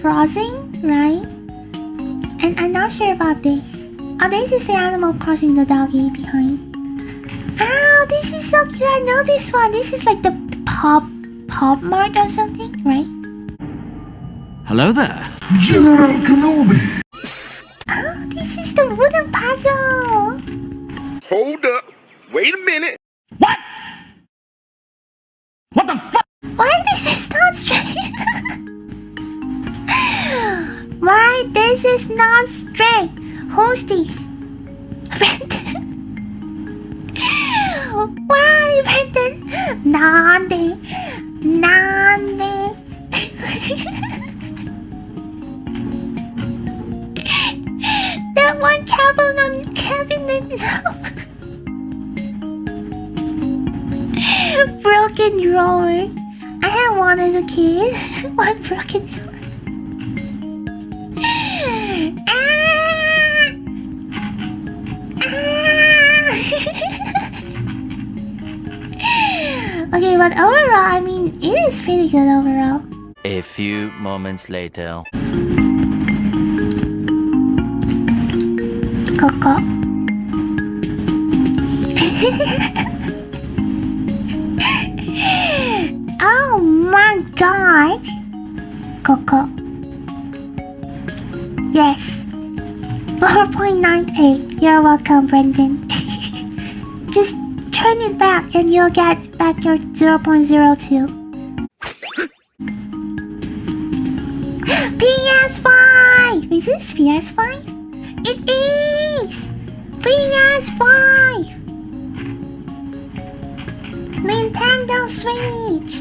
Crossing, right? And I'm not sure about this. Oh, this is the Animal Crossing, the doggy behind. Oh, this is so cute. I know this one. This is like the Pop Mart or something, right? Hello there. General Kenobi. Oh, this is the wooden puzzle. Hold up. Wait a minute. What? What the fuck? Why this is not straight? Why this is not straight? Who's this? Brendan. Why Brendan? Nandi. That one cabinet now. Broken drawer. I had one as a kid. One broken drawer. Okay, but overall, I mean, it is pretty good overall. A few moments later. Coco. Oh my god. Coco. Yes. 4.98. You're welcome, Brendan. Just turn it back and you'll get back your 0.02. PS5! Is this PS5? It is! PS5! Nintendo Switch!